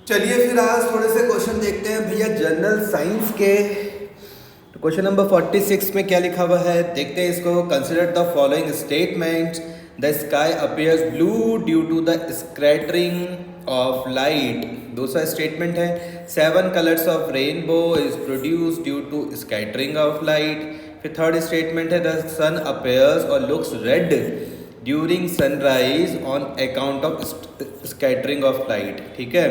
चलिए फिर आज थोड़े से क्वेश्चन देखते हैं भैया जनरल साइंस के। तो क्वेश्चन नंबर 46 में क्या लिखा हुआ है देखते हैं इसको। Consider the following statements. The sky appears blue due to the scattering of light. दूसरा स्टेटमेंट है 7 colours of rainbow is produce due to scattering of light. फिर थर्ड स्टेटमेंट है द सन अपीयर्स और looks red during sunrise on account of scattering of light. ठीक है,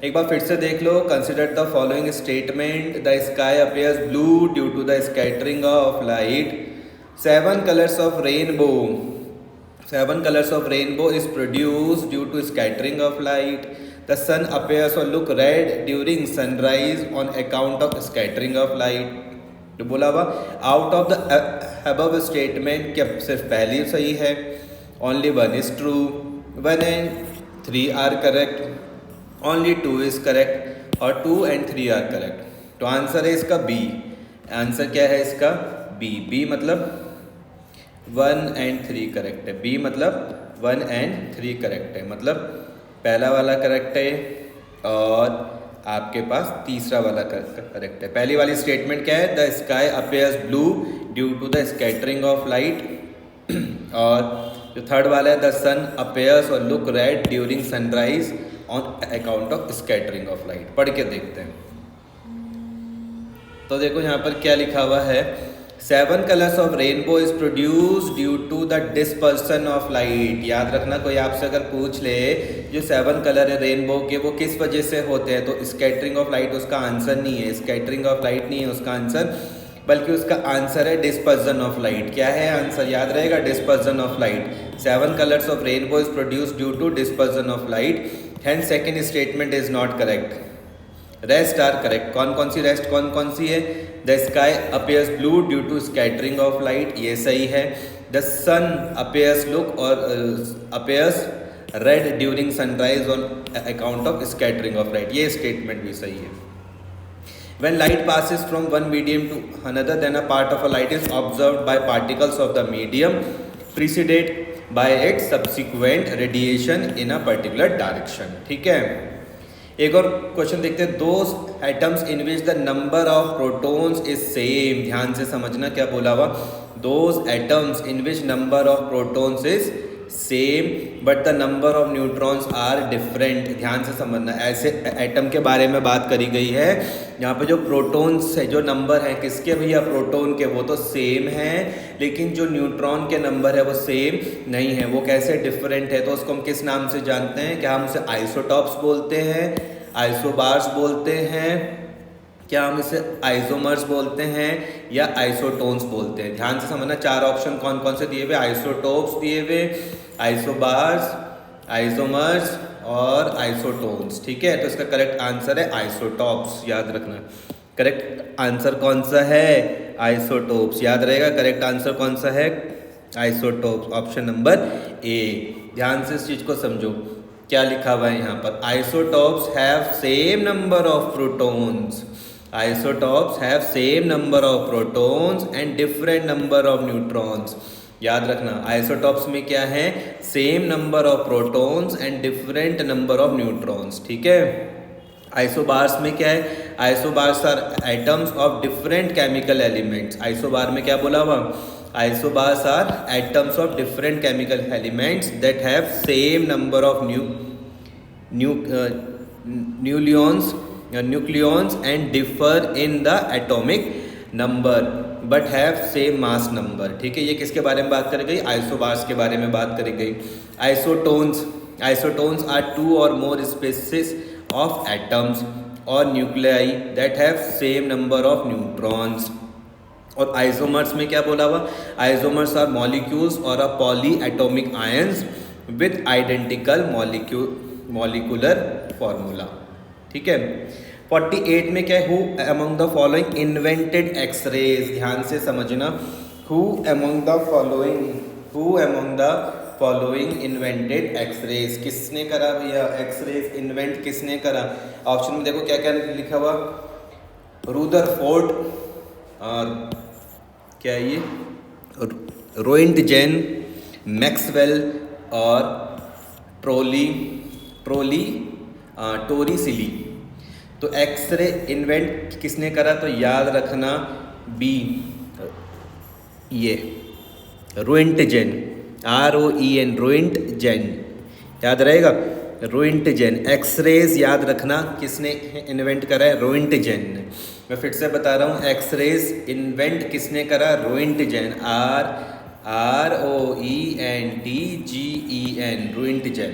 एक बार फिर से देख लो। Consider the following statement. The sky appears blue due to the scattering of light. 7 colours of rainbow is produced due to scattering of light. The sun appears or look red during sunrise on account of scattering of light. तो बोला हुआ out of the above statement क्या सिर्फ पहली सही है? Only 1 is true. 1 and 3 are correct. Only 2 is correct और 2 and 3 are correct. तो आंसर है इसका बी। आंसर क्या है इसका? बी। बी मतलब 1 and 3 करेक्ट है। बी मतलब 1 and 3 करेक्ट है, मतलब पहला वाला करेक्ट है और आपके पास तीसरा वाला करेक्ट है। पहली वाली स्टेटमेंट क्या है? The sky appears blue due to the scattering of light. और जो थर्ड वाला है द सन अपीयर्स और look red during sunrise on account of scattering of light. पढ़ के देखते हैं। तो देखो यहाँ पर क्या लिखा हुआ है 7 colours of rainbow is produce due to the dispersion of light. याद रखना, कोई आपसे अगर पूछ ले जो 7 कलर है रेनबो के वो किस वजह से होते हैं, तो स्कैटरिंग ऑफ लाइट उसका आंसर नहीं है। स्कैटरिंग ऑफ लाइट नहीं है उसका आंसर, बल्कि उसका आंसर है डिस्पर्जन ऑफ लाइट। क्या है आंसर? याद रहेगा, dispersion of light. 7 colours of rainbow is produce due to dispersion of light. Hence second statement is not correct. Rest are correct. कौन सी रेस्ट कौन सी है? The sky appears blue due to scattering of light, ये सही है। The sun appears red during sunrise on account of scattering of light, ये statement भी सही है। When light passes from one medium to another, then a part of a light is observed by particles of the medium preceded by its subsequent radiation in a particular direction। ठीक है, एक और question देखते हैं। Those atoms in which the number of protons is same. ध्यान से समझना क्या बोला हुआ। Those atoms in which number of protons is same but the number of neutrons are different. ध्यान से समझना, ऐसे एटम के बारे में बात करी गई है यहाँ पे जो प्रोटॉन्स है, जो नंबर है किसके भैया? प्रोटॉन के, वो तो सेम हैं, लेकिन जो न्यूट्रॉन के नंबर है वो सेम नहीं है। वो कैसे डिफरेंट है? तो उसको हम किस नाम से जानते हैं? क्या हम उसे आइसोटॉप्स बोलते हैं, आइसोबार्स बोलते हैं, क्या हम इसे आइसोमर्स बोलते हैं या आइसोटोन्स बोलते हैं? ध्यान से समझना, 4 ऑप्शन कौन कौन से दिए हुए? आइसोटोप्स दिए हुए, आइसोबार्स, आइसोमर्स और आइसोटोन्स। ठीक है, तो इसका करेक्ट आंसर है आइसोटॉप्स। याद रखना, करेक्ट आंसर कौन सा है? आइसोटोप्स। याद रहेगा, करेक्ट आंसर कौन सा है? Isotopes, option number A. ध्यान से इस चीज को समझो, क्या लिखा हुआ है यहाँ पर? Isotopes have same number of protons. Isotopes have same number of protons and different number of neutrons. याद रखना, आइसोटॉप्स में क्या है? Same number of protons and different number of neutrons. ठीक है। आइसोबार्स में क्या है? Isobars are atoms of different chemical elements. Isobar में क्या बोला हुआ? Isobars are atoms of different chemical elements that have same number of nucleons and differ in the atomic number but have same mass number। ठीक है, ये किसके बारे में बात करी गई? आइसोबार्स के बारे में बात करी गई। Isotones are 2 or more species of atoms or nuclei that have same number of neutrons। और आइसोमर्स में क्या बोला हुआ? Isomers are molecules or a polyatomic ions with identical molecular formula. ठीक है। 48 में क्या है? Who among the following invented x-rays. ध्यान से समझना, who among the following invented x-rays. किसने करा भैया एक्सरेज इन्वेंट? किसने करा? ऑप्शन में देखो क्या क्या लिखा हुआ। रुदरफोर्ड, और क्या है ये? रोइंटजेन, मैक्सवेल और ट्रोली टोरिसिली। तो एक्सरे इन्वेंट किसने करा, तो याद रखना बी, ये रोएंटजेन, ROEN, रोएंटजेन, याद रहेगा, रोएंटजेन। एक्सरेज याद रखना किसने इन्वेंट करा है, रोएंटजेन ने। मैं फिर से बता रहा हूँ, एक्सरेज इन्वेंट किसने करा, रोएंटजेन, ROENTGEN, रोएंटजेन।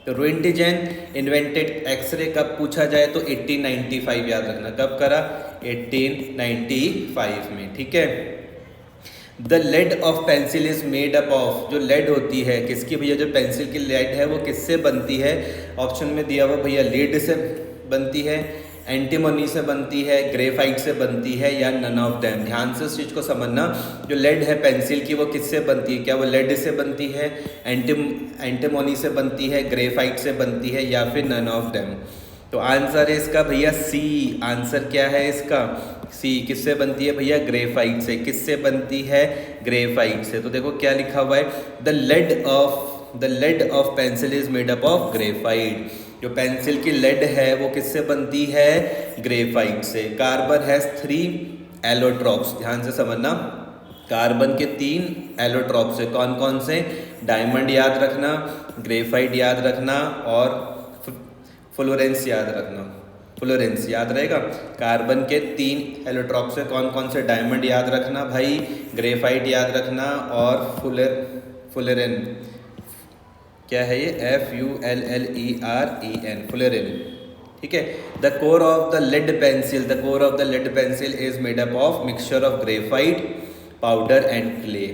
तो रोएंटजेन इन्वेंटेड एक्सरे कब पूछा जाए तो 1895, याद रखना कब करा, 1895 में, ठीक है। The laid off pencil is made up of, जो लेड होती है किसकी भैया, जो पेंसिल की लेड है वो किससे बनती है, ऑप्शन में दिया हुआ भैया लीड से बनती है, एंटीमोनी से बनती है, ग्रेफाइट से बनती है, या नन ऑफ देम। ध्यान से उस चीज़ को समझना, जो लेड है पेंसिल की वो किससे बनती है, क्या वो लेड से बनती है, एंटीमोनी से बनती है, ग्रेफाइट से बनती है, या फिर नन ऑफ देम। तो आंसर है इसका भैया सी, आंसर क्या है इसका, सी। किससे बनती है भैया, ग्रेफाइट से। किससे बनती है, ग्रेफाइट से। तो देखो क्या लिखा हुआ है, the laid off pencil is made up of graphite. जो पेंसिल की लेड है वो किससे बनती है, ग्रेफाइट से। कार्बन हैज 3 एलोट्रॉप्स, ध्यान से समझना, कार्बन के 3 एलोट्रॉप्स है, कौन कौन से, डायमंड याद रखना, ग्रेफाइट याद रखना, और फ्लोरेंस याद रखना, फ्लोरेंस याद रहेगा। कार्बन के 3 एलोट्रॉप्स है, कौन कौन से, डायमंड याद रखना भाई, ग्रेफाइट याद रखना, और फुलेरेन, क्या है ये, FULLEREN, फ्लोरेन, ठीक है। The core of the lead pencil is made up of mixture of graphite powder and clay.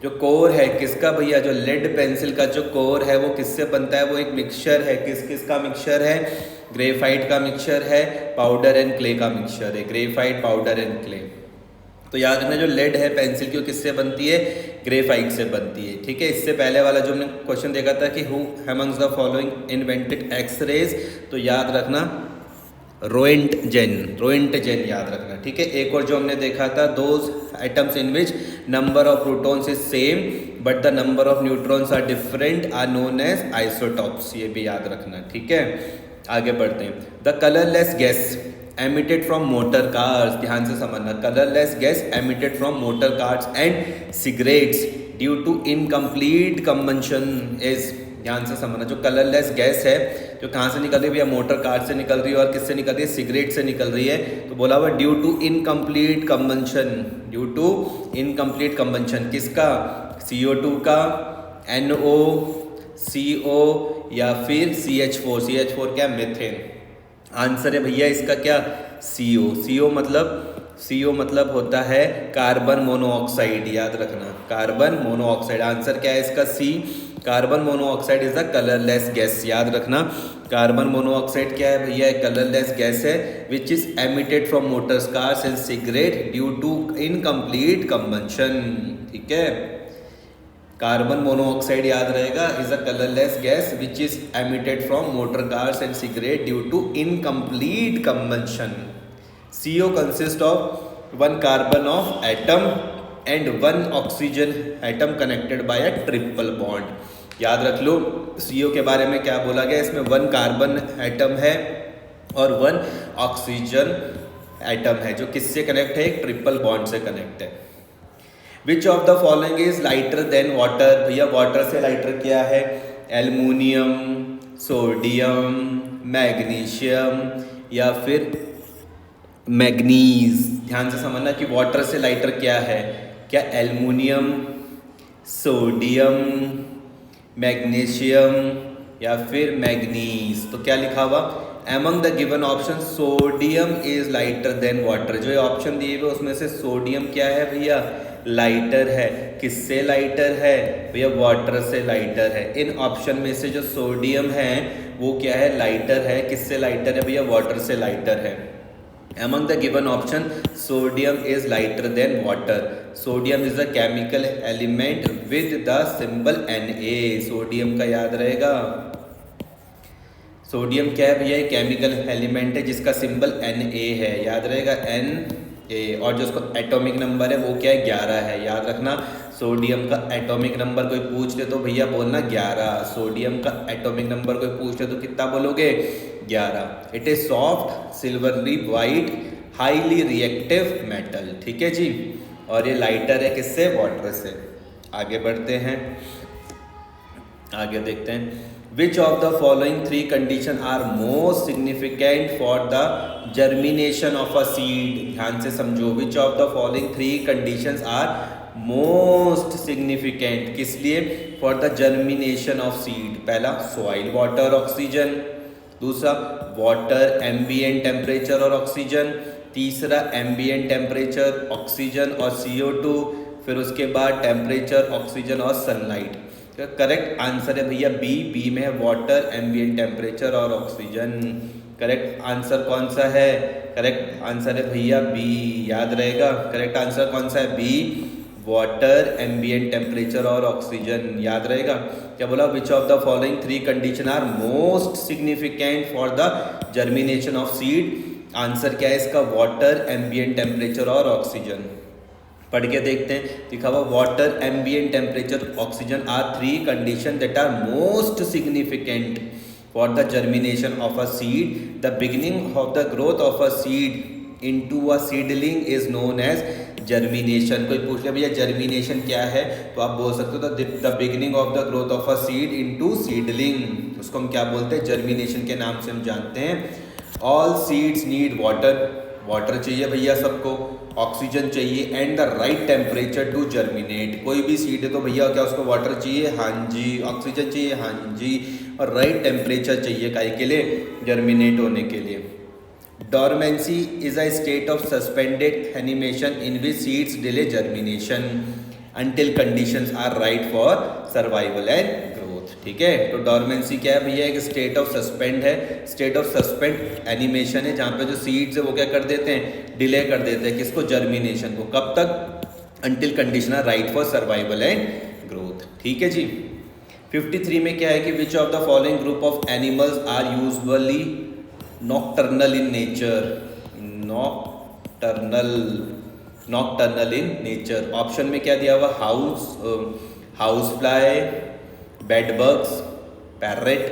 जो कोर है किसका भैया, जो लेड पेंसिल का जो कोर है वो किससे बनता है, वो एक मिक्सचर है, किस का मिक्सचर है, ग्रेफाइट का मिक्सचर है, पाउडर एंड क्ले का मिक्सचर है, ग्रेफाइट, पाउडर एंड क्ले। तो याद रखना जो लेड है पेंसिल की वो किससे बनती है, ग्रेफाइट से बनती है, ठीक है। इससे पहले वाला जो हमने क्वेश्चन देखा था कि who amongst the following invented X-rays, तो याद रखना रोएंटजेन याद रखना, ठीक है। एक और जो हमने देखा था, those atoms in which number of protons is same but the number of neutrons are different are known as isotopes, ये भी याद रखना, ठीक है। आगे बढ़ते हैं। The colourless gas emitted from motor cars, ध्यान से समझना, colourless gas emitted from motor cars and cigarettes due to incomplete combustion is, ध्यान से समझना, जो कलरलेस गैस है जो कहाँ से निकल रही है भैया, मोटर कार से निकल रही है, और किससे निकल रही है, सिगरेट से निकल रही है। तो बोला हुआ ड्यू टू इनकम्प्लीट कंबंशन, किसका, CO2 का, NO, CO, या फिर CH4 क्या, मीथेन। आंसर है भैया इसका क्या, CO मतलब होता है कार्बन मोनोऑक्साइड, याद रखना, कार्बन मोनोऑक्साइड। आंसर क्या है इसका, C, carbon monoxide is the colourless gas, याद रखना। कार्बन मोनोऑक्साइड क्या है भैया, कलरलेस गैस है which is emitted from motors cars and cigarette due to incomplete combustion, ठीक है। कार्बन मोनोऑक्साइड याद रहेगा, is a colourless gas which is emitted from motor cars and cigarette due to incomplete combustion. CO consist of 1 carbon of atom and 1 oxygen atom connected by a triple bond. याद रख लो CO के बारे में क्या बोला गया, इसमें 1 carbon atom है और 1 ऑक्सीजन एटम है, जो किससे कनेक्ट है, एक ट्रिपल बॉन्ड से कनेक्ट है। Which of the following is lighter than water, भैया वाटर से लाइटर क्या है, एल्युमिनियम, सोडियम, मैग्नीशियम, या फिर मैग्नीज। ध्यान से समझना कि वाटर से लाइटर क्या है, क्या एल्युमिनियम, सोडियम, मैग्नीशियम, या फिर मैग्नीज। तो क्या लिखा हुआ, among the given option sodium is lighter than water. जो ये ऑप्शन दिए हुए उसमें से सोडियम क्या है भैया, लाइटर है। किससे लाइटर है भैया, वाटर से लाइटर है। इन ऑप्शन में से जो सोडियम है वो क्या है, लाइटर है। किससे लाइटर है भैया, वाटर से लाइटर है। Among the given option, sodium is lighter than water. Sodium is a chemical element with the symbol Na. Sodium का याद रहेगा, सोडियम क्या है भैया, केमिकल एलिमेंट है जिसका सिंबल Na है, याद रहेगा Na। और जो उसका एटॉमिक नंबर है वो क्या है, 11 है, याद रखना। सोडियम का एटॉमिक नंबर कोई पूछ ले तो भैया बोलना 11। सोडियम का एटॉमिक नंबर कोई पूछ ले तो कितना बोलोगे? 11। It is soft silvery white highly reactive metal. ठीक है जी। और ये लाइटर है किससे? वाटर से। आगे बढ़ते हैं, आगे देखते हैं। Which of the following three condition are most significant for the germination of a seed? ध्यान से समझो। Which of the following three conditions are most significant, किस लिए? For the germination of seed. पहला सॉइल वाटर ऑक्सीजन, दूसरा water ambient temperature और ऑक्सीजन, तीसरा एम्बिएंट टेम्परेचर ऑक्सीजन और CO2, फिर उसके बाद टेम्परेचर ऑक्सीजन और सनलाइट। करेक्ट आंसर है भैया बी में है वाटर एम्बिएंट टेम्परेचर और ऑक्सीजन। करेक्ट आंसर कौन सा है? करेक्ट आंसर है भैया बी, याद रहेगा। करेक्ट आंसर कौन सा है? बी, वाटर एम्बिएंट टेम्परेचर और ऑक्सीजन, याद रहेगा। क्या बोला? Which of the following three condition are most significant for the germination of seed? Answer क्या है इसका? वाटर एम्बिएंट टेम्परेचर और ऑक्सीजन। पढ़ के देखते हैं। लिखा हुआ water ambient temperature oxygen are three condition that are most significant for the germination of a seed. The beginning of the growth of a seed into a seedling is known as germination. कोई पूछ ले भैया germination क्या है, तो आप बोल सकते हो the beginning of the growth of a seed into seedling, उसको हम क्या बोलते हैं? जर्मिनेशन के नाम से हम जानते हैं। All seeds need water, water चाहिए भैया सबको, ऑक्सीजन चाहिए and the right temperature to germinate. कोई भी सीड है तो भैया क्या उसको वाटर चाहिए? हाँ जी। ऑक्सीजन चाहिए? हाँ जी। और राइट टेम्परेचर चाहिए काहे के लिए? जर्मिनेट होने के लिए। Dormancy is a state of suspended animation in which seeds delay germination until conditions are right for survival and growth। ठीक है, तो डॉर्मेंसी क्या है भैया? एक स्टेट ऑफ सस्पेंड है, स्टेट ऑफ सस्पेंड एनिमेशन है, जहाँ पे जो सीड्स है वो क्या कर देते हैं? डिले कर देते हैं किसको? जर्मिनेशन को। कब तक? until condition are right for survival and growth। ठीक है जी। 53 में क्या है कि which of the following group of animals are usually nocturnal in nature? Nocturnal in nature. Option में क्या दिया हुआ? House fly, bed bugs, parrot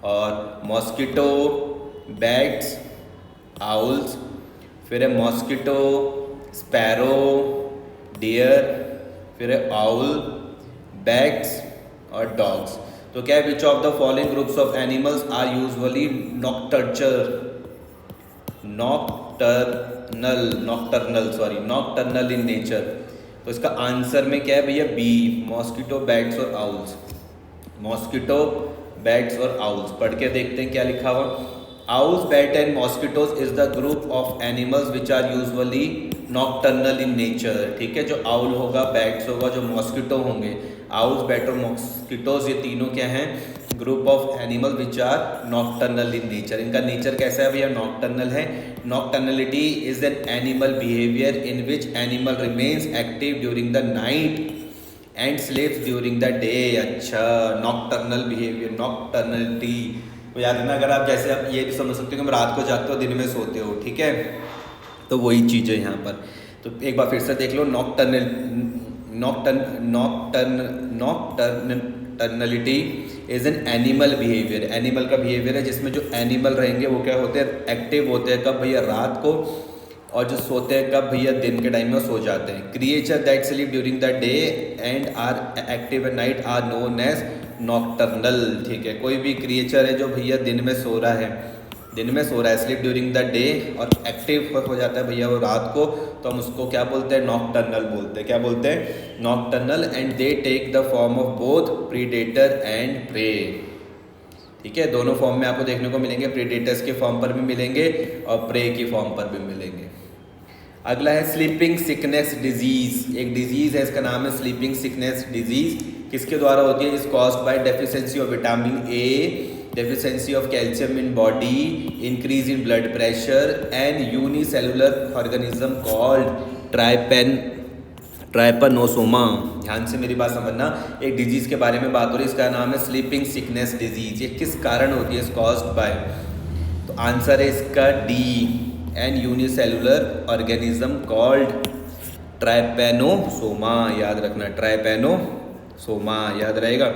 और मॉस्किटो, बैट्स, आउल्स, फिर है मॉस्किटो, स्पैरो, डियर, फिर है आउल, बैट्स और डॉग्स। तो क्या है? Which of the following groups of animals are usually nocturnal in nature. तो इसका आंसर में क्या है भैया? बी, मॉस्किटो, बैट्स और आउल्स। मॉस्किटो, बैट्स और आउल्स। पढ़ के देखते हैं क्या लिखा हुआ। Owls, bat and mosquitoes is the group of animals which are usually nocturnal in nature. ठीक है, जो आउल होगा, बैट्स होगा, जो मॉस्किटो होंगे, आउल्स, बैट और मॉस्किटोज, ये तीनों क्या हैं? Group of animal which are nocturnal in nature. इनका नेचर कैसा है भैया? नॉक्टर्नल है। Nocturnality is an animal behaviour in which animal remains active during the night and sleeps during the day. अच्छा, नॉक्टर्नल बिहेवियर, नॉक्टर्नलिटी तो याद रखना। अगर आप जैसे आप ये भी समझ सकते हो कि रात को जागते हो, दिन में सोते हो। ठीक है, तो वही चीज़ है यहाँ पर। तो एक बार फिर से देख लो। Nocturnality is an animal behaviour. Animal का बिहेवियर है जिसमें जो एनिमल रहेंगे वो क्या होते हैं? एक्टिव होते हैं। कब भैया? रात को। और जो सोते हैं कब भैया? दिन के टाइम में सो जाते हैं। Creature that sleep during the day and are active at night are known as nocturnal. ठीक है, कोई भी क्रिएचर है जो भैया दिन में सो रहा है, स्लीप ड्यूरिंग द डे, और एक्टिव हो जाता है भैया वो रात को, तो हम उसको क्या बोलते हैं? नॉक्टर्नल बोलते हैं। क्या बोलते हैं? Nocturnal. And they take the form of both predator and prey. ठीक है, दोनों फॉर्म में आपको देखने को मिलेंगे। प्रीडेटर्स के फॉर्म पर भी मिलेंगे और प्रे की फॉर्म पर भी मिलेंगे। अगला है स्लीपिंग सिकनेस डिजीज। एक डिजीज है, इसका नाम है स्लीपिंग सिकनेस डिजीज। किसके द्वारा होती है? Is caused bye deficiency of vitamin A, deficiency of calcium in body, increase in blood pressure and unicellular organism called trypanosoma। ध्यान से मेरी बात समझना। एक डिजीज के बारे में बात हो रही है, इसका नाम है स्लीपिंग सिकनेस डिजीज। ये किस कारण होती है? कॉज्ड बाय, तो आंसर है इसका D, an unicellular organism called trypanosoma, याद रखना ट्राइपेनोसोमा याद रहेगा।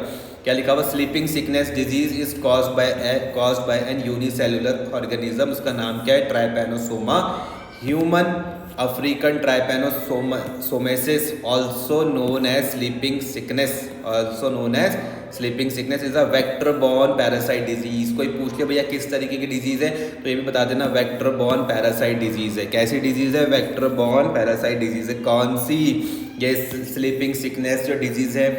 क्या लिखा हुआ, sleeping sickness disease is caused by an unicellular organism, उसका नाम क्या है, trypanosoma. Human African trypanosomiasis also known as sleeping sickness, is a vector borne parasite disease. कोई पूछ के भैया किस तरीके की डिजीज है, तो ये भी बता देना वेक्टर बॉर्न पैरासाइट डिजीज है। कैसी डिजीज है, वेक्टर बॉर्न पैरासाइट डिजीज है। कौन सी, ये स्लीपिंग सिकनेस जो डिजीज है,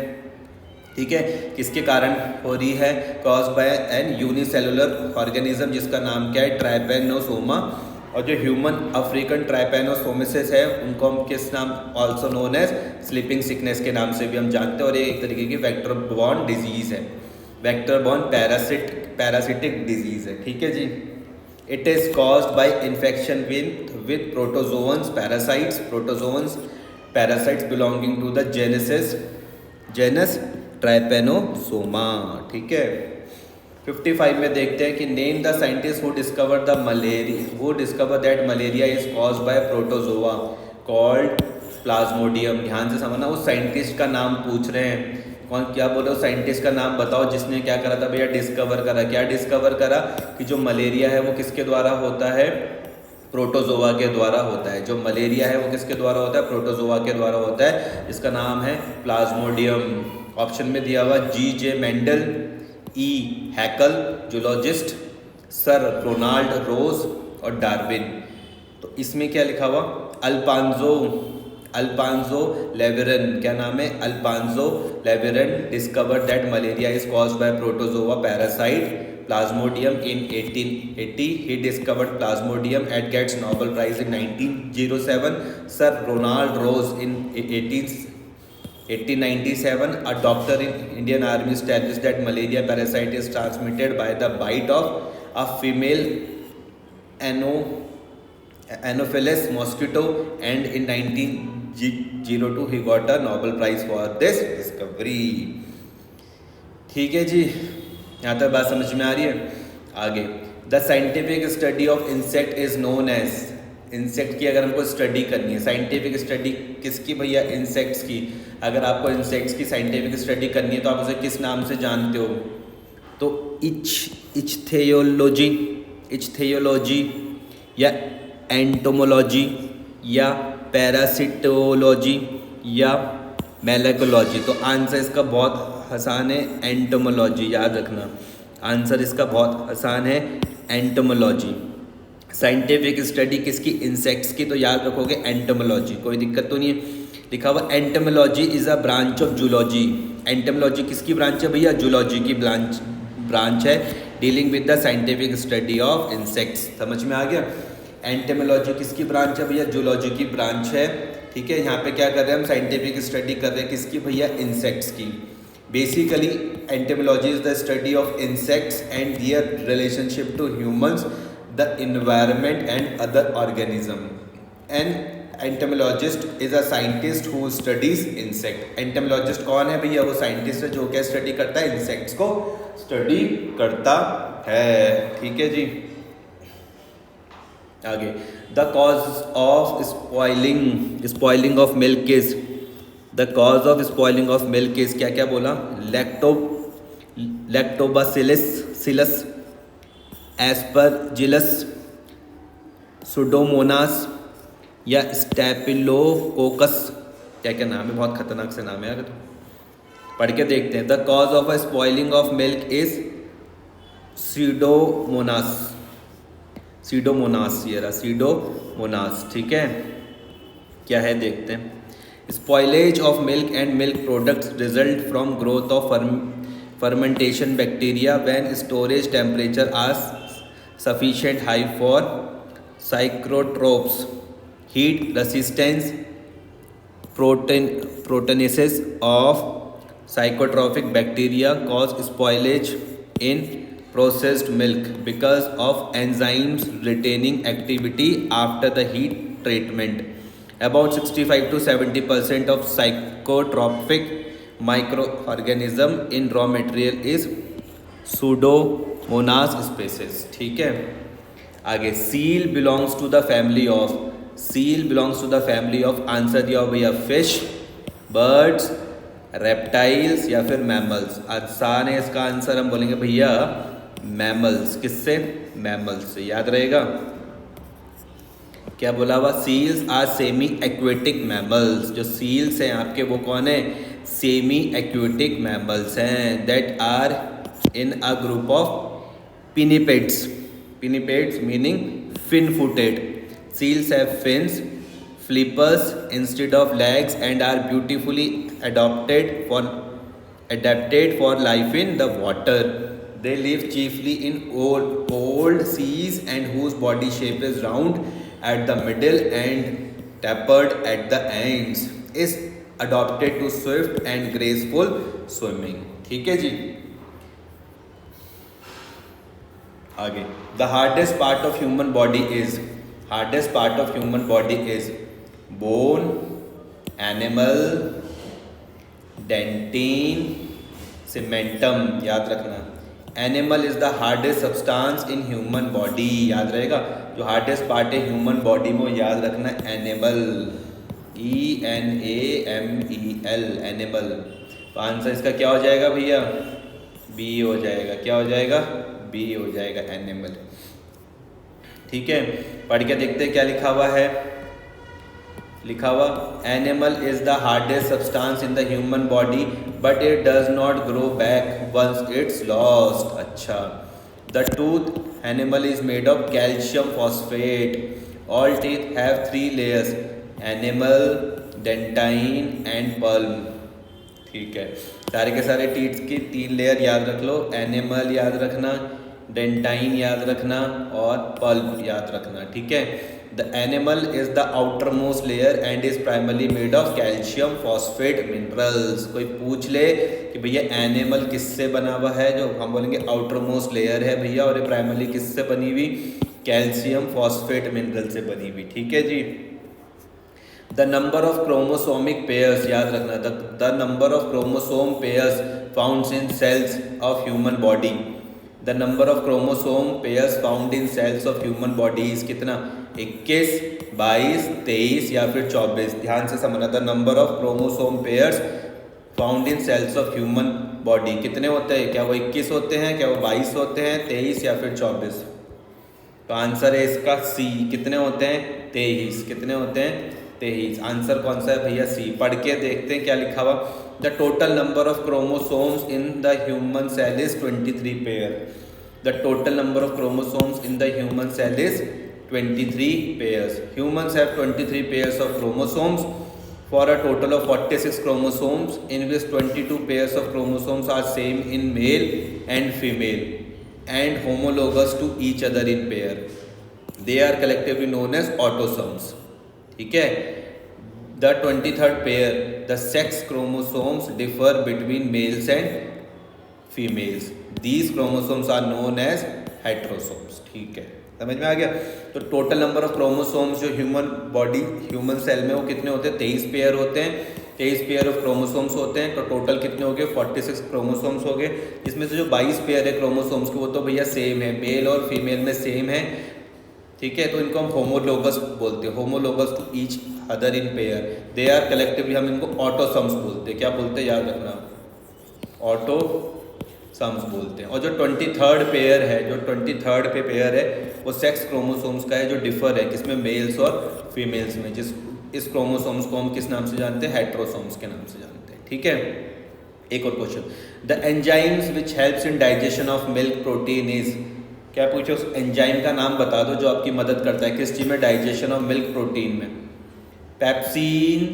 ठीक है, किसके कारण हो रही है, cause by an unicellular organism जिसका नाम क्या है, ट्राइपेनोसोमा। और जो ह्यूमन अफ्रीकन ट्राइपेनोसोमेसिस है उनको हम किस नाम, also known as sleeping sickness के नाम से भी हम जानते हैं। और ये एक तरीके की वेक्टर बॉर्न डिजीज है, वेक्टर बॉर्न पैरासिटिक डिजीज है, ठीक है जी। It is caused by infection with protozoans parasites belonging to the genus trypanosoma, ठीक है। 55 में देखते हैं कि name the scientist who discover that malaria is caused by protozoa called plasmodium. ध्यान से समझना, उस साइंटिस्ट का नाम पूछ रहे हैं, कौन, क्या बोल रहे हो, साइंटिस्ट का नाम बताओ जिसने क्या करा था भैया, डिस्कवर करा। क्या डिस्कवर करा, कि जो मलेरिया है वो किसके द्वारा होता है, प्रोटोजोआ के द्वारा होता है। जो मलेरिया है वो किसके द्वारा होता है, प्रोटोजोआ के द्वारा होता है, जिसका नाम है प्लाज्मोडियम। ऑप्शन में दिया हुआ G.J. मेंडल, ई हैकल जूलॉजिस्ट, सर रोनाल्ड रोज और डार्विन। तो इसमें क्या लिखा हुआ, अल्पांजो लेवेरन, क्या नाम है, Alphonse Laveran discovered that malaria is caused by protozoa parasite plasmodium in 1880. He discovered plasmodium and gets Nobel Prize in 1907. Sir Ronald Rose in 1897. A doctor in Indian Army established that malaria parasite is transmitted by the bite of a female Anopheles mosquito, and in 1902 he got a Nobel Prize for this discovery. ठीक है जी, यहाँ तक बात समझ में आ रही है। आगे, the scientific study of insect is known as, insect की अगर हमको स्टडी करनी है, साइंटिफिक स्टडी किसकी भैया, इंसेक्ट्स की। अगर आपको इंसेक्ट्स की साइंटिफिक स्टडी करनी है तो आप उसे किस नाम से जानते हो, तो इच्थेयोलॉजी या एंटोमोलॉजी या पैरासिटोलॉजी या मेलेकोलॉजी। तो आंसर इसका बहुत आसान है, एंटोमोलॉजी, याद रखना आंसर इसका बहुत आसान है, एंटोमोलॉजी। साइंटिफिक स्टडी किसकी, इंसेक्ट्स की, तो याद रखोगे एंटोमोलॉजी, कोई दिक्कत तो नहीं है। लिखा हुआ entomology is a branch of zoology. Entomology किसकी ब्रांच है भैया, जूलॉजी की ब्रांच है, dealing with the scientific study of insects. समझ में आ गया, एंटोमोलॉजी किसकी ब्रांच है भैया, जूलॉजी की ब्रांच है, ठीक है। यहाँ पे क्या कर रहे हैं हम, साइंटिफिक स्टडी कर रहे हैं किसकी भैया, इंसेक्ट्स की। Basically entomology is the study of insects and their relationship to humans, the environment and other organism. And entomologist is a scientist who studies insect. Entomologist कौन है भैया, वो साइंटिस्ट है जो क्या स्टडी करता है, इंसेक्ट्स को स्टडी करता है, ठीक है जी। आगे, the cause of spoiling of milk is, the cause of spoiling of milk is, क्या क्या बोला, लैक्टोबासिलस, एस्परजिलस, सुडोमोनास या स्टेफिलोकोकस। क्या क्या नाम है, बहुत खतरनाक से नाम है, अगर पढ़ के देखते हैं। The cause of a spoiling of milk is Pseudomonas, ये रहा सीडोमोनास, ठीक है। क्या है देखते हैं। Spoilage of milk and milk products result from growth of fermentation bacteria when storage temperature are sufficient high for psychrotrophs. Heat resistance proteinases of psychotropic bacteria cause spoilage in processed milk because of enzymes retaining activity after the heat treatment. About 65 to 70% of psychotropic microorganism in raw material is Pseudomonas species, ठीक है। आगे, seal belongs to the family of, seal belongs to the family of, answer दिया हो भैया fish, birds, reptiles या फिर mammals. आसान है इसका आंसर, हम बोलेंगे भैया मैमल्स। किससे? मैमल्स से, याद रहेगा। क्या बोला हुआ? Seals are semi aquatic mammals. जो सील्स हैं आपके वो कौन है? सेमी एक्वेटिक मैमल्स हैं, that are in a group of pinnipeds. Pinnipeds meaning fin footed. Seals have fins, flippers instead of legs and are beautifully adapted for life in the water. They live chiefly in old seas and whose body shape is round at the middle and tapered at the ends. Is adapted to swift and graceful swimming. ठीक है जी। आगे, the hardest part of human body is, hardest part of human body is bone, enamel, dentin, cementum. याद रखना, enamel is the hardest substance in human body. याद रहेगा, जो hardest part है ह्यूमन बॉडी में याद रखना एनिमल, ENAMEL, एनिमल। तो आंसर इसका क्या हो जाएगा भैया? बी हो जाएगा। क्या हो जाएगा? बी हो जाएगा, एनिमल। ठीक है, पढ़ के देखते हैं क्या लिखा हुआ है। लिखा हुआ, enamel is the hardest substance in the human body but it does not grow back once it's lost. अच्छा, the tooth enamel is made of calcium phosphate. All teeth have 3 layers, enamel, dentine and pulp. ठीक है, सारे के सारे teeth की 3 layer याद रख लो, animal याद रखना, डेंटाइन याद रखना और पल्प याद रखना। ठीक है, the animal is the outer most layer and is primarily made of calcium phosphate minerals. कोई पूछ ले कि भैया एनिमल किससे बना हुआ है, जो हम बोलेंगे आउटर मोस्ट लेयर है भैया, और ये प्राइमरली किससे बनी हुई? कैल्शियम फॉस्फेट मिनरल से बनी हुई। ठीक है जी। The number of chromosomic pairs, याद रखना, the number of chromosome pairs found in cells of human body. The number of chromosome pairs found in cells of human body is कितना? 21, 22, 23 या फिर 24। ध्यान से समझना, the number of chromosome pairs found in cells of human body कितने होते हैं? क्या वो 21 होते हैं, क्या वो 22 होते हैं, 23 या फिर 24? तो आंसर है इसका सी। कितने होते हैं? 23। कितने होते हैं? 23। आंसर कौन सा है भैया? सी। पढ़ के देखते हैं क्या लिखा हुआ। The total number of chromosomes in the human cell is 23 pair. The total number of chromosomes in the human cell is 23 pairs. Humans have 23 pairs of chromosomes for a total of 46 chromosomes, in which 22 pairs of chromosomes are same in male and female and homologous to each other in pair. They are collectively known as autosomes. ठीक है, the 23rd pair, the sex chromosomes differ between males and females. These chromosomes are known as heterosomes. ठीक है, समझ में आ गया। तो total number of chromosomes जो human cell में वो कितने होते हैं? 23 पेयर होते हैं। 23 पेयर ऑफ क्रोमोसोम्स होते हैं। तो टोटल कितने हो गए? 46 क्रोमोसोम्स हो गए। इसमें से जो 22 पेयर है क्रोमोसोम्स के वो तो भैया सेम है, मेल और फीमेल में सेम है। ठीक है, तो इनको हम होमोलोगस बोलते हैं, homologous to each other in pair. They are collectively, हम इनको ऑटोसम्स बोलते हैं। क्या बोलते हैं? याद रखना, ऑटोसम्स बोलते हैं। और जो 23rd पेयर है, जो 23rd पे पेयर है वो सेक्स क्रोमोसोम्स का है, जो डिफर है किसमें? मेल्स और फीमेल्स में। इस क्रोमोसोम्स को हम किस नाम से जानते हैं? हेट्रोसोम्स के नाम से जानते हैं। ठीक है, एक और question, the enzymes which helps in digestion of milk protein is. क्या पूछे? उस एंजाइम का नाम बता दो जो आपकी मदद करता है किस चीज़ में? डाइजेशन ऑफ मिल्क प्रोटीन में। Pepsin,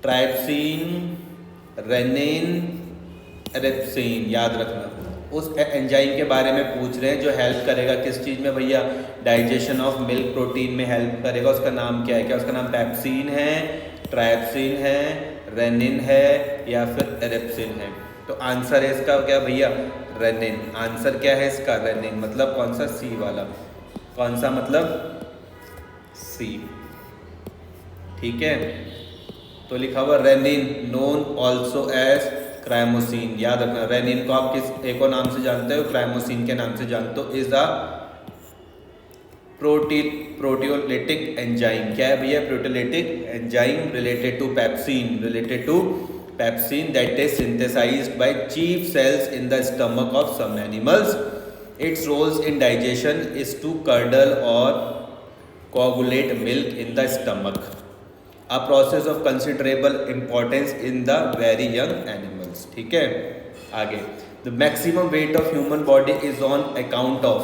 trypsin, rennin, erythrin. याद रखना, उस एंजाइम के बारे में पूछ रहे हैं जो हेल्प करेगा किस चीज़ में भैया? डाइजेशन ऑफ मिल्क प्रोटीन में हेल्प करेगा। उसका नाम क्या है? क्या उसका नाम पेप्सिन है, ट्राइप्सिन है, रेनिन है या फिर एरिथ्रिन है? तो आंसर है इसका क्या भैया? रेनिन। आंसर क्या है इसका? रेनिन। मतलब कौन सा? सी वाला। कौन सा? मतलब सी। ठीक है, तो लिखा हुआ रेनिन, नोन ऑल्सो एज क्राइमोसिन। याद रखना, रेनिन को आप किस एक और नाम से जानते हो? क्राइमोसिन के नाम से जानते हो। Is the proteolytic enzyme. क्या है भैया? Proteolytic enzyme related to pepsin that is synthesized by chief cells in the stomach of some animals. Its roles in digestion is to curdle or coagulate milk in the stomach, a process of considerable importance in the very young animals। ठीक है, आगे the maximum weight of human body is on account of,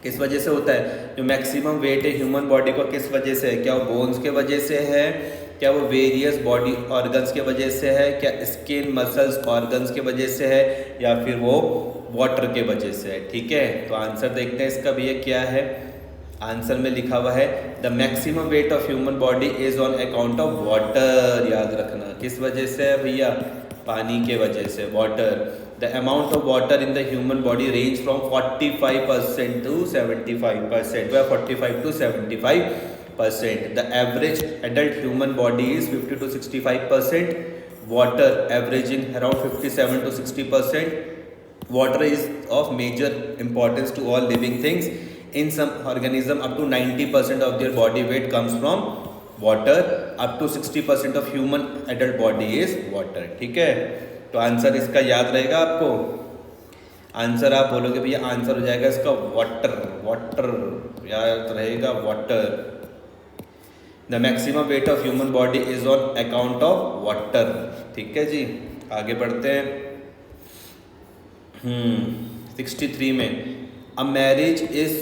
किस वजह से होता है? जो maximum weight है ह्यूमन बॉडी को किस वजह से है? क्या वो बोन्स के वजह से है? क्या वो वेरियस बॉडी ऑर्गन्स के वजह से है? क्या स्किन मसल्स ऑर्गन्स के वजह से है? या फिर वो वाटर के वजह से है? ठीक है, तो आंसर देखते हैं इसका भैया क्या है। आंसर में लिखा हुआ है the maximum weight of human body is on account of water. याद रखना किस वजह से है भैया? पानी के वजह से, water. The amount of water in the human body range from 45% to 75%, where 45 to 75%. The average adult human body is 50 to 65% water, averaging around 57 to 60%. Water is of major importance to all living things. In some organism up to 90% of their body weight comes from water, up to 60% of human adult body is water। ठीक है, तो answer इसका याद रहेगा आपको। Answer आप बोलोगे भैया, आंसर हो जाएगा इसका वाटर। वाटर याद रहेगा, water. The maximum weight of human body is on account of water. ठीक है जी, आगे बढ़ते हैं। 63 में A marriage is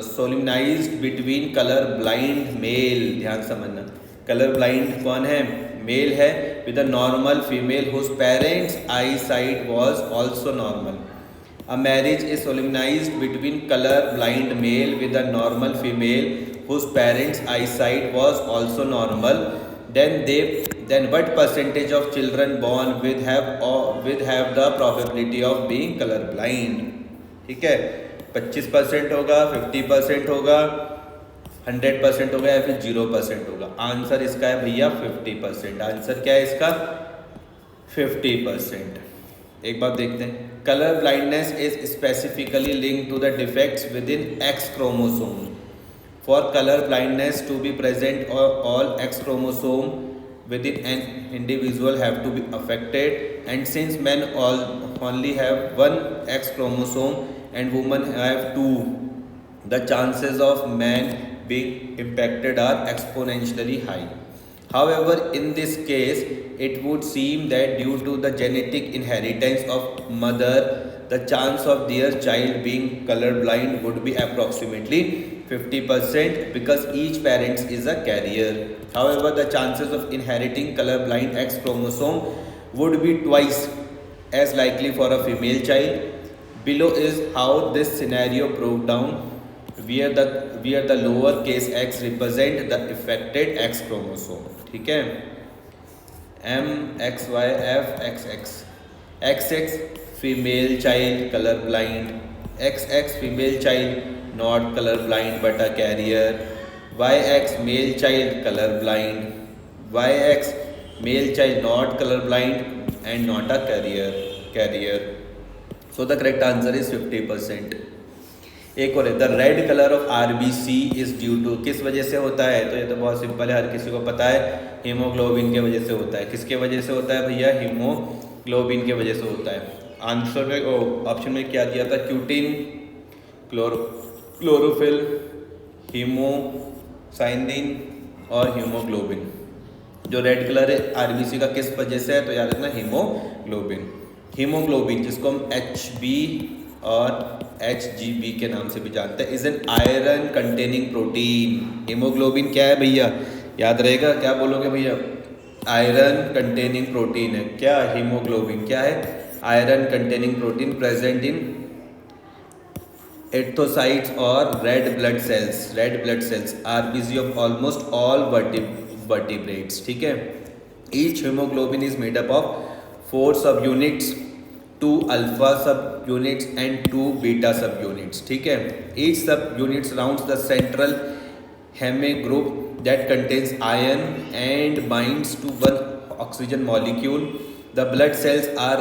solemnized between color blind male। ध्यान समझना, कलर ब्लाइंड कौन है? मेल है, with a normal female whose parents' eyesight was also normal। A marriage is solemnized between color blind male with a normal female whose parents' eyesight was also normal। Then what percentage of children born with have the probability of being color blind? ठीक है, 25% होगा, 50% होगा, 100% होगा, या फिर 0% होगा। Answer इसका है भैया 50%। आंसर क्या है इसका? 50%। एक बात देखते हैं, colour blindness is specifically linked to the defects within X chromosome. For colour blindness to be present all X chromosome within an individual have to be affected, and since men only have one X chromosome and women have two, the chances of man being impacted are exponentially high। However, in this case it would seem that due to the genetic inheritance of mother, the chance of their child being colorblind would be approximately 50% because each parent is a carrier। However, the chances of inheriting colorblind X chromosome would be twice as likely for a female child। Below is how this scenario broke down, where the lower case x represent the affected X chromosome। ठीक है, M X Y F X X। XX female child color blind, XX female child not color blind but a carrier, YX male child color blind, YX male child not color blind and not a carrier। So the correct answer is 50%। एक और है, the red colour of RBC is due to, किस वजह से होता है? तो ये तो बहुत सिंपल है, हर किसी को पता है, हीमोग्लोबिन के वजह से होता है। किसके वजह से होता है भैया? हीमोग्लोबिन के वजह से होता है। आंसर में ऑप्शन में क्या दिया था? क्यूटिन, क्लोरोफिल, हीमोसाइनिन और हीमोग्लोबिन। जो रेड कलर है RBC का किस वजह से है? तो याद रखना हीमोग्लोबिन। हीमोग्लोबिन जिसको हम HB और HGB के नाम से भी जानते हैं, is an iron containing protein. Haemoglobin क्या है भैया? याद रहेगा, क्या बोलोगे भैया? आयरन कंटेनिंग प्रोटीन है। क्या हीमोग्लोबिन क्या है? Iron containing protein present in erythrocytes or red blood cells RBC of almost all vertebrates। ठीक है, each hemoglobin is made up of 4 subunits, 2 alpha subunits and 2 beta subunits। ठीक है, each subunit surrounds the central hemigroup that contains iron and binds to one oxygen molecule। The blood cells are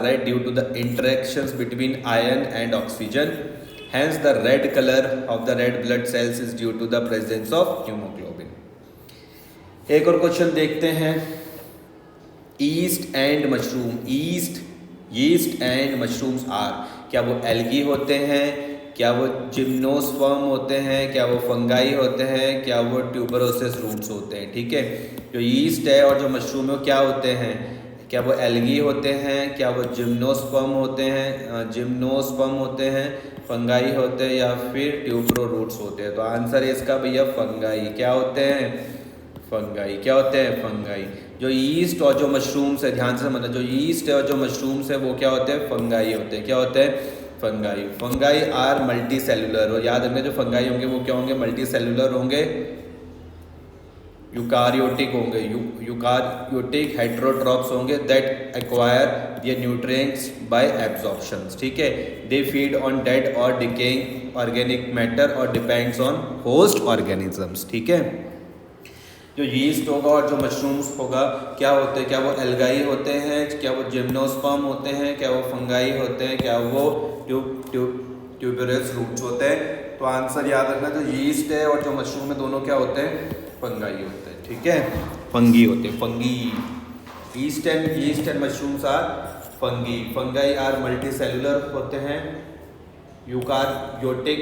red due to the interactions between iron and oxygen। Hence the red color of the red blood cells is due to the presence of hemoglobin. एक और question देखते हैं, yeast and mushroom, yeast and mushrooms are, क्या वो algae होते हैं, क्या वो जिम्नोस्पर्म होते हैं, क्या वो फंगाई होते हैं, क्या वो ट्यूबरोसिस रूट्स होते हैं। ठीक है, जो यीस्ट है और जो मशरूम है वो क्या होते हैं, क्या वो एल्गी होते हैं, क्या वो जिम्नोस्पर्म होते हैं, फंगाई होते हैं, या फिर ट्यूबरो रूट्स होते हैं। तो आंसर है इसका भैया फंगाई। क्या होते हैं, फंगाई। क्या होते हैं, फंगाई। जो यीस्ट और जो मशरूम्स है, ध्यान से समझना, जो यीस्ट है और जो मशरूम्स है वो क्या होते हैं, फंगाई होते हैं। क्या होते हैं, fungi. Fungi are multi cellular, और याद रखना जो फंगाई होंगे वो क्या होंगे, मल्टी सेलुलर होंगे, यूकारियोटिक होंगे, यूकारियोटिक हेटेरोट्रॉप्स होंगे, दैट एक्वायर ये न्यूट्रिएंट्स बाय एब्जॉर्प्शन। ठीक है, they feed on dead or decaying organic matter और डिपेंड्स ऑन होस्ट ऑर्गेनिजम्स। ठीक है, जो यीस्ट होगा और जो मशरूम्स होगा क्या होते हैं, क्या वो एल्गाई होते हैं, क्या वो जिम्नोस्पर्म होते हैं, क्या वो फंगाई होते हैं, क्या वो ट्यूबरस रूट्स होते हैं। तो आंसर याद रखना, जो यीस्ट है और जो मशरूम है दोनों क्या होते हैं, फंगाई होते हैं। ठीक है, फंगी होते हैं, fungi. Yeast and mushrooms are fungi. Fungi are multi cellular होते हैं, eukaryotic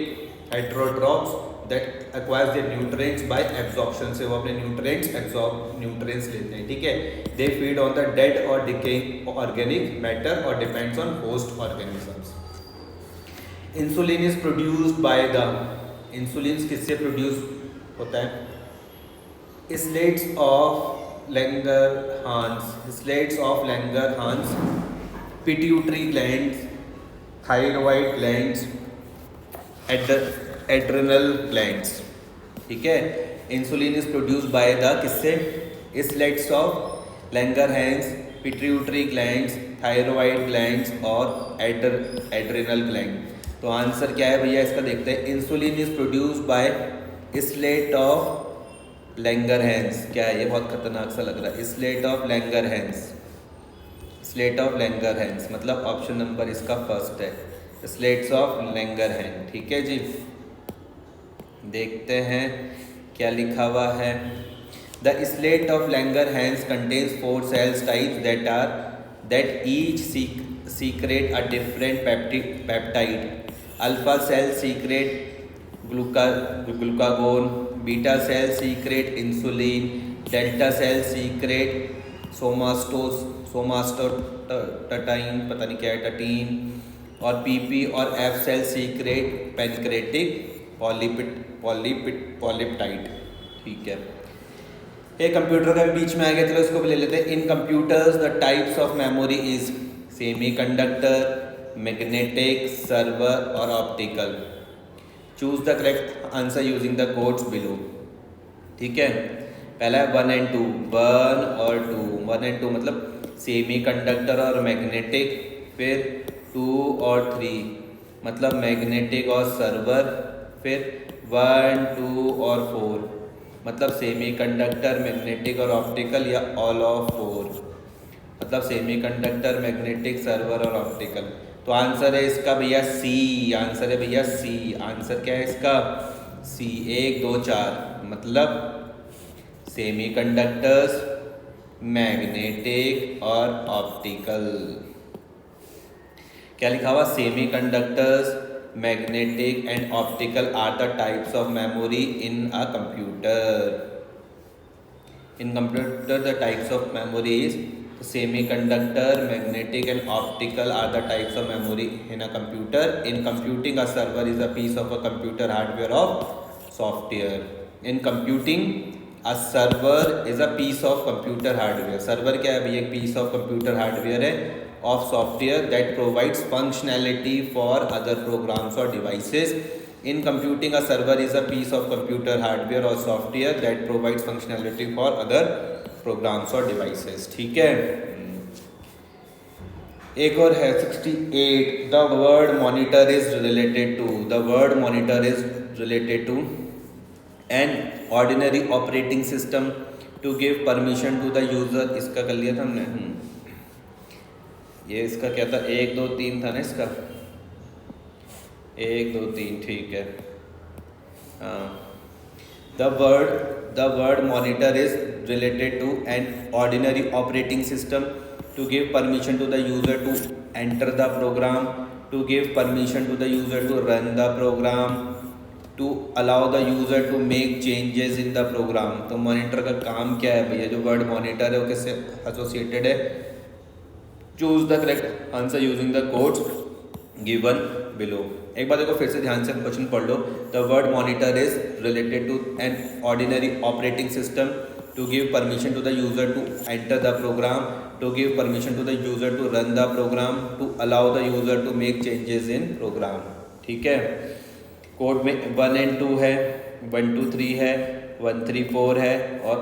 heterotrophs that acquires their nutrients by absorption, से वो अपने न्यूट्रिएंट्स लेते हैं। ठीक है, they feed on the dead or decaying organic matter और depends on host organisms. Insulin is produced by the, insulin किससे प्रोड्यूस होता है, islets of Langerhans, pituitary glands, thyroid glands, adrenal glands. ठीक है, insulin is produced by the किससे, islets of Langerhans, pituitary glands, thyroid glands और adrenal gland. तो answer क्या है भैया इसका, देखते हैं। Insulin is produced by islet of Langerhans. क्या है ये, बहुत खतरनाक सा लग रहा है, islet of Langerhans, islet of Langerhans मतलब ऑप्शन नंबर इसका फर्स्ट है, स्लेट्स ऑफ लैंगरहांस। ठीक है जी, देखते हैं क्या लिखा हुआ है। The islet of Langerhans contains 4 cells types that each secrete a different peptide. Alpha cell secrete glucagon, beta cell secrete insulin, delta cell secrete somatotine, पता नहीं क्या है, टटीन, और PP और F cell secrete pancreatic polypeptide. ठीक है, एक computer का भी बीच में आ गया, चलो इसको भी ले लेते हैं। In computers the types of memory is semiconductor, magnetic, server और optical. Choose the correct answer using the codes below. ठीक है, पहला है 1 and 2, 1 और 2, 1 and 2 मतलब सेमीकंडक्टर और मैग्नेटिक, फिर 2 और 3 मतलब मैग्नेटिक और सर्वर, फिर 1, 2 और 4 मतलब सेमीकंडक्टर, मैग्नेटिक और ऑप्टिकल, या ऑल ऑफ 4 मतलब सेमीकंडक्टर, मैग्नेटिक, सर्वर और ऑप्टिकल। तो आंसर है इसका भैया सी, आंसर है भैया सी। आंसर क्या है इसका, सी, 1, 2, 4 मतलब सेमीकंडक्टर्स, मैग्नेटिक और ऑप्टिकल। क्या लिखा हुआ, semiconductors, magnetic and optical are the types of memory in a computer. In computer the types of memory is semiconductor, magnetic and optical are the types of memory in a computer. In computing, a server is a piece of a computer hardware of software. In computing, a server is a piece of computer hardware. server क्या है भैया, एक piece of computer hardware है of software that provides functionality for other programs or devices. In computing, a server is a piece of computer hardware or software that provides functionality for other programs or devices. ठीक है, एक और है 68. The word monitor is related to an ordinary operating system to give permission to the user. इसका कर लिया था हमने, ये इसका क्या था, 1, 2, 3 था ना इसका, 1 2 3 ठीक है। The word monitor is related to an ordinary operating system to give permission to the user to enter the program, to give permission to the user to run the program, to allow the user to make changes in the program। तो monitor का काम क्या है भैया? जो word monitor है वो किससे एसोसिएटेड है? Choose the correct answer using the codes given below. एक बार देखो फिर से ध्यान से क्वेश्चन पढ़ लो। The word monitor is related to an ordinary operating system to give permission to the user to enter the program, to give permission to the user to run the program, to allow the user to make changes in program. ठीक है, code में 1 and 2 है, 1 2 3 है, 1 3 4 है और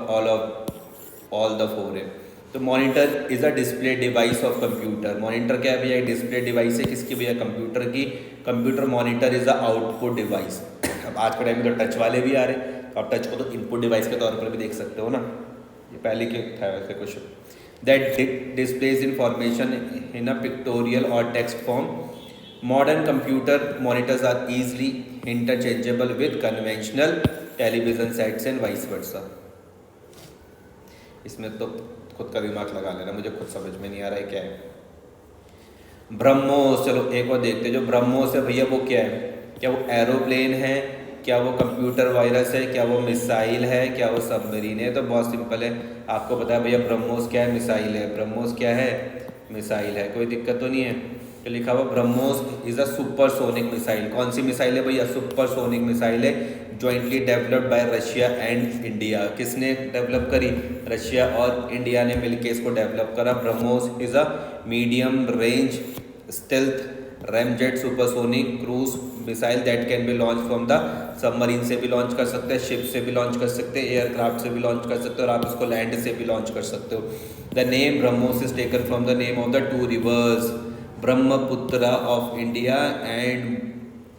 all the 4 है। तो monitor is a display device of computer. Monitor क्या है भैया? एक डिस्प्ले डिवाइस है किसकी भैया? कंप्यूटर की। Computer monitor is a output device. अब आज के टाइम में तो टच वाले भी आ रहे हैं, तो आप टच को तो इनपुट डिवाइस के तौर पर भी देख सकते हो ना। ये पहले के था वैसे question. That displays information in a pictorial or text form. Modern computer monitors are easily interchangeable with conventional television sets and vice versa. इसमें तो खुद का दिमाग लगा लेना, मुझे खुद समझ में नहीं आ रहा है क्या है। ब्रह्मोस, चलो एक और देखते हैं। जो ब्रह्मोस है भैया वो क्या है? क्या वो एरोप्लेन है? क्या वो कंप्यूटर वायरस है? क्या वो मिसाइल है? क्या वो सबमरीन है? तो बहुत सिंपल है, आपको पता है भैया ब्रह्मोस क्या है? मिसाइल है। ब्रह्मोस क्या है? मिसाइल है। कोई दिक्कत तो नहीं है। तो लिखा हुआ BrahMos is a supersonic missile. कौन सी मिसाइल है भैया? सुपरसोनिक मिसाइल है, jointly developed by Russia and India. किसने डेवलप करी? रशिया और इंडिया ने मिलकर इसको डेवलप करा। BrahMos is a medium range stealth ramjet supersonic cruise missile that can be launch from the submarine से भी लॉन्च कर सकते हैं, शिप से भी लॉन्च कर सकते हैं, एयरक्राफ्ट से भी लॉन्च कर सकते हो और आप इसको लैंड से भी लॉन्च कर सकते हो। The name BrahMos is taken from the name of the 2 rivers, Brahmaputra of India and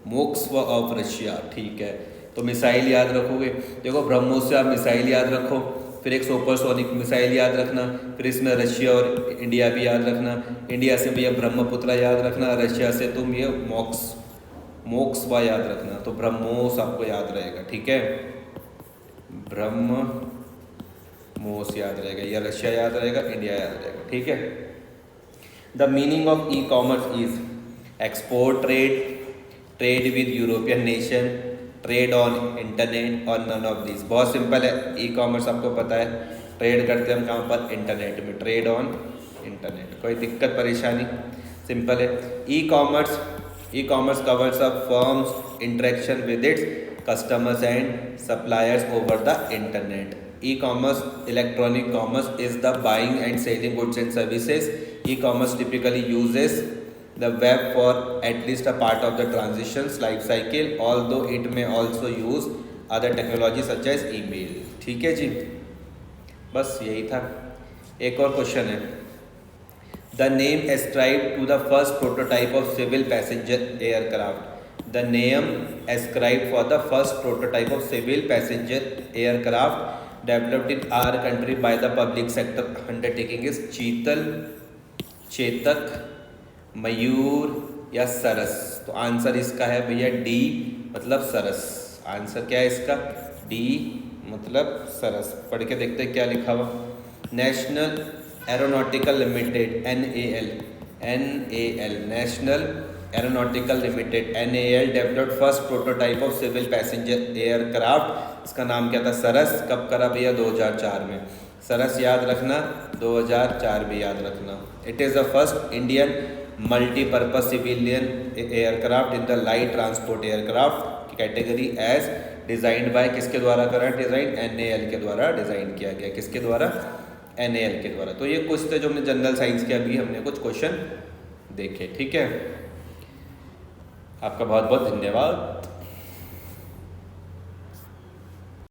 मोक्स्वा ऑफ रशिया। ठीक है, तो मिसाइल याद रखोगे। देखो ब्रह्मोस से आप मिसाइल याद रखो, फिर एक सुपरसोनिक मिसाइल याद रखना, फिर इसमें रशिया और इंडिया भी याद रखना। इंडिया से भैया ब्रह्मपुत्रा याद रखना, रशिया से तुम ये मोक्स्वा याद रखना। तो ब्रह्मोस आपको याद रहेगा। ठीक है, ब्रह्मोस याद रहेगा, या रशिया याद रहेगा, इंडिया याद रहेगा। ठीक है। The meaning of e commerce is export trade, trade with European nation, trade on internet और नन ऑफ दिस। बहुत सिंपल है, ई कॉमर्स आपको पता है, ट्रेड करते हैं हम कहाँ पर? इंटरनेट में, ट्रेड ऑन इंटरनेट। कोई दिक्कत परेशानी? सिंपल है। E commerce covers a firms interaction with its customers and suppliers over the internet. E commerce, electronic commerce is the buying and selling goods and services. E commerce typically uses the web for at least a part of the transitions life cycle, although it may also use other technology such as email। ठीक है जी, बस यही था। एक और question है। The name ascribed to the first prototype of civil passenger aircraft। The name ascribed for the first prototype of civil passenger aircraft developed in our country by the public sector undertaking is Chetak, मयूर या सरस। तो answer इसका है भैया D मतलब सरस। Answer क्या है इसका? D मतलब सरस। पढ़ के देखते हैं क्या लिखा हुआ। National aeronautical limited NAL national aeronautical limited NAL developed first prototype of civil passenger aircraft. इसका नाम क्या था? सरस। कब करा भैया? 2004 में। सरस याद रखना, 2004 भी याद रखना। It is the first Indian multipurpose civilian aircraft in the light transport aircraft category as designed by, किसके द्वारा करा डिज़ाइन? NAL के द्वारा डिज़ाइन किया गया। किसके द्वारा? NAL के द्वारा। तो ये कुछ थे जो हमने जनरल साइंस के अभी हमने कुछ क्वेश्चन देखे। ठीक है, आपका बहुत बहुत धन्यवाद।